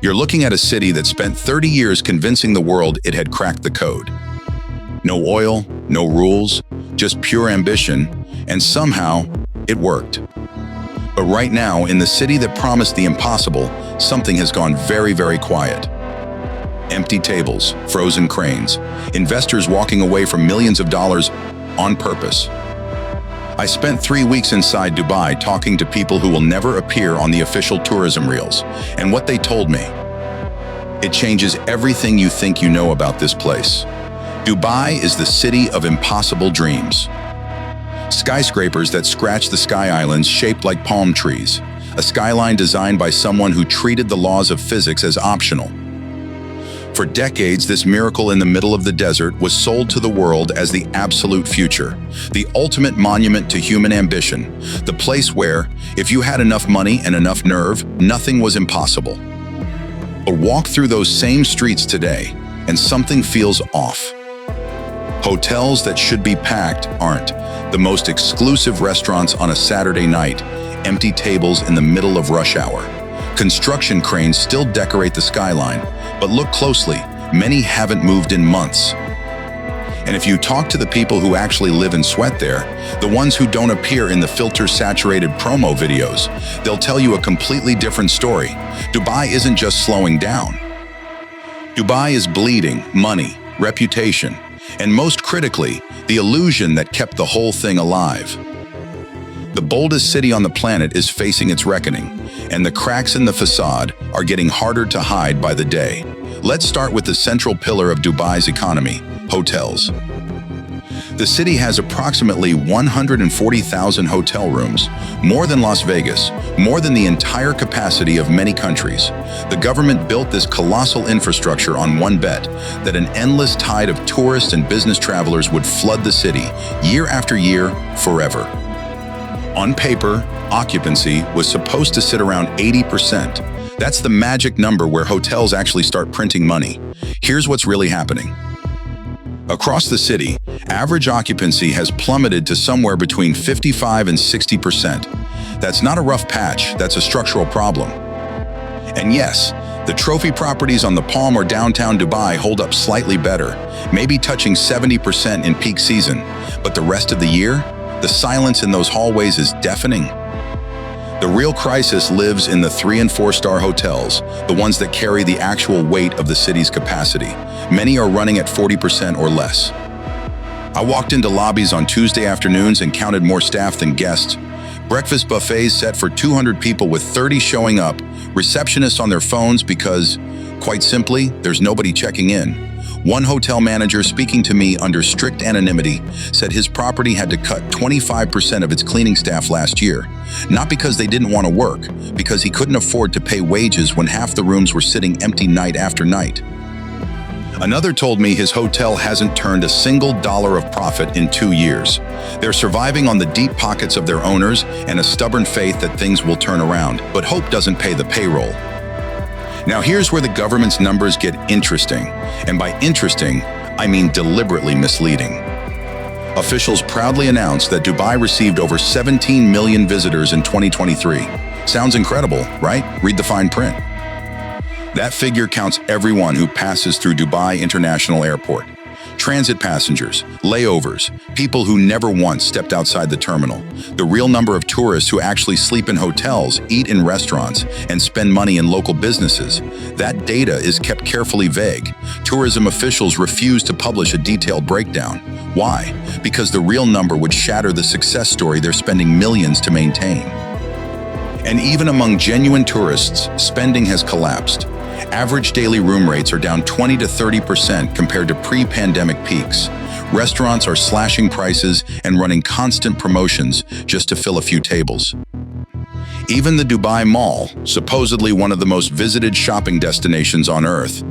You're looking at a city that spent 30 years convincing the world it had cracked the code. No oil, no rules, just pure ambition, and somehow it worked. But right now, in the city that promised the impossible, something has gone very, very quiet. Empty tables, frozen cranes, investors walking away from millions of dollars on purpose. I spent 3 weeks inside Dubai talking to people who will never appear on the official tourism reels, and what they told me. It changes everything you think you know about this place. Dubai is the city of impossible dreams. Skyscrapers that scratch the sky islands shaped like palm trees, a skyline designed by someone who treated the laws of physics as optional. For decades, this miracle in the middle of the desert was sold to the world as the absolute future, the ultimate monument to human ambition, the place where, if you had enough money and enough nerve, nothing was impossible. But walk through those same streets today, and something feels off. Hotels that should be packed aren't. The most exclusive restaurants on a Saturday night, empty tables in the middle of rush hour. Construction cranes still decorate the skyline, but look closely, many haven't moved in months. And if you talk to the people who actually live and sweat there, the ones who don't appear in the filter-saturated promo videos, they'll tell you a completely different story. Dubai isn't just slowing down. Dubai is bleeding money, reputation, and most critically, the illusion that kept the whole thing alive. The boldest city on the planet is facing its reckoning, and the cracks in the facade are getting harder to hide by the day. Let's start with the central pillar of Dubai's economy, hotels. The city has approximately 140,000 hotel rooms, more than Las Vegas, more than the entire capacity of many countries. The government built this colossal infrastructure on one bet, that an endless tide of tourists and business travelers would flood the city, year after year, forever. On paper, occupancy was supposed to sit around 80%. That's the magic number where hotels actually start printing money. Here's what's really happening. Across the city, average occupancy has plummeted to somewhere between 55 and 60%. That's not a rough patch, that's a structural problem. And yes, the trophy properties on the Palm or downtown Dubai hold up slightly better, maybe touching 70% in peak season, but the rest of the year, the silence in those hallways is deafening. The real crisis lives in the 3- and 4-star hotels, the ones that carry the actual weight of the city's capacity. Many are running at 40% or less. I walked into lobbies on Tuesday afternoons and counted more staff than guests. Breakfast buffets set for 200 people with 30 showing up, receptionists on their phones because, quite simply, there's nobody checking in. One hotel manager speaking to me under strict anonymity said his property had to cut 25% of its cleaning staff last year, not because they didn't want to work, because he couldn't afford to pay wages when half the rooms were sitting empty night after night. Another told me his hotel hasn't turned a single dollar of profit in 2 years. They're surviving on the deep pockets of their owners and a stubborn faith that things will turn around, but hope doesn't pay the payroll. Now here's where the government's numbers get interesting, and by interesting, I mean deliberately misleading. Officials proudly announced that Dubai received over 17 million visitors in 2023. Sounds incredible, right? Read the fine print. That figure counts everyone who passes through Dubai International Airport. Transit passengers, layovers, people who never once stepped outside the terminal. The real number of tourists who actually sleep in hotels, eat in restaurants, and spend money in local businesses. That data is kept carefully vague. Tourism officials refuse to publish a detailed breakdown. Why? Because the real number would shatter the success story they're spending millions to maintain. And even among genuine tourists, spending has collapsed. Average daily room rates are down 20 to 30% compared to pre-pandemic peaks. Restaurants are slashing prices and running constant promotions just to fill a few tables. Even the Dubai Mall, supposedly one of the most visited shopping destinations on Earth,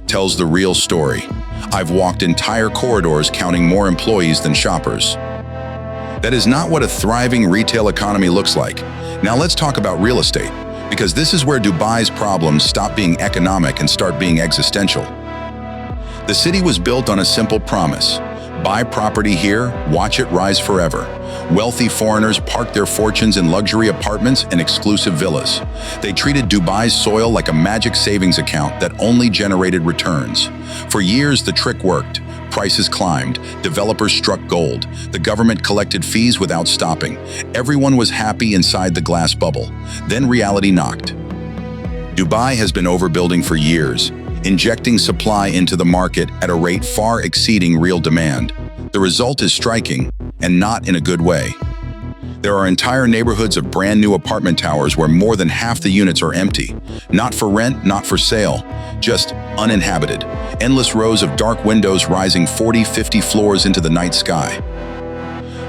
tells the real story. I've walked entire corridors counting more employees than shoppers. That is not what a thriving retail economy looks like. Now let's talk about real estate, because this is where Dubai's problems stop being economic and start being existential. The city was built on a simple promise: buy property here, watch it rise forever. Wealthy foreigners parked their fortunes in luxury apartments and exclusive villas. They treated Dubai's soil like a magic savings account that only generated returns. For years, the trick worked. Prices climbed, developers struck gold, the government collected fees without stopping. Everyone was happy inside the glass bubble. Then reality knocked. Dubai has been overbuilding for years, injecting supply into the market at a rate far exceeding real demand. The result is striking, and not in a good way. There are entire neighborhoods of brand new apartment towers where more than half the units are empty. Not for rent, not for sale, just uninhabited. Endless rows of dark windows rising 40, 50 floors into the night sky.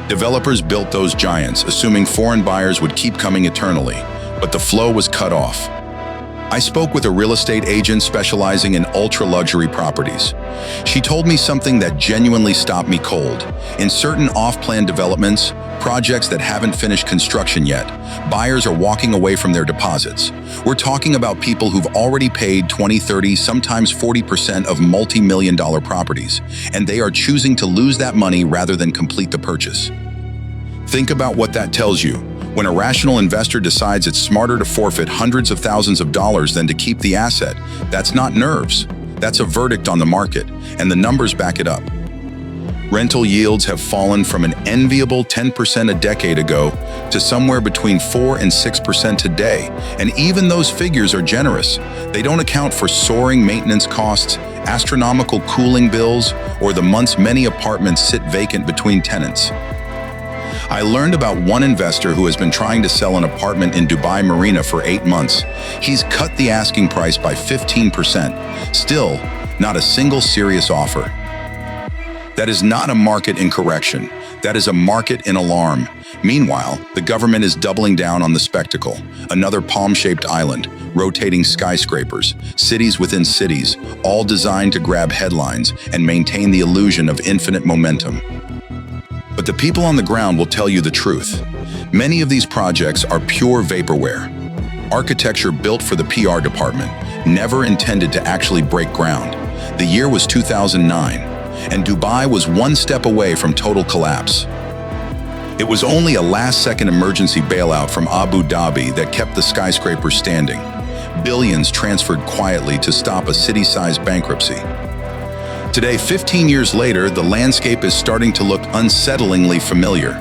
Developers built those giants, assuming foreign buyers would keep coming eternally, but the flow was cut off. I spoke with a real estate agent specializing in ultra-luxury properties. She told me something that genuinely stopped me cold. In certain off-plan developments, projects that haven't finished construction yet, buyers are walking away from their deposits. We're talking about people who've already paid 20, 30, sometimes 40% of multi-million-dollar properties, and they are choosing to lose that money rather than complete the purchase. Think about what that tells you. When a rational investor decides it's smarter to forfeit hundreds of thousands of dollars than to keep the asset, that's not nerves. That's a verdict on the market, and the numbers back it up. Rental yields have fallen from an enviable 10% a decade ago to somewhere between 4 and 6% today, and even those figures are generous. They don't account for soaring maintenance costs, astronomical cooling bills, or the months many apartments sit vacant between tenants. I learned about one investor who has been trying to sell an apartment in Dubai Marina for 8 months. He's cut the asking price by 15%. Still, not a single serious offer. That is not a market in correction. That is a market in alarm. Meanwhile, the government is doubling down on the spectacle. Another palm-shaped island, rotating skyscrapers, cities within cities, all designed to grab headlines and maintain the illusion of infinite momentum. But the people on the ground will tell you the truth. Many of these projects are pure vaporware. Architecture built for the PR department, never intended to actually break ground. The year was 2009, and Dubai was one step away from total collapse. It was only a last-second emergency bailout from Abu Dhabi that kept the skyscraper standing. Billions transferred quietly to stop a city-sized bankruptcy. Today, 15 years later, the landscape is starting to look unsettlingly familiar.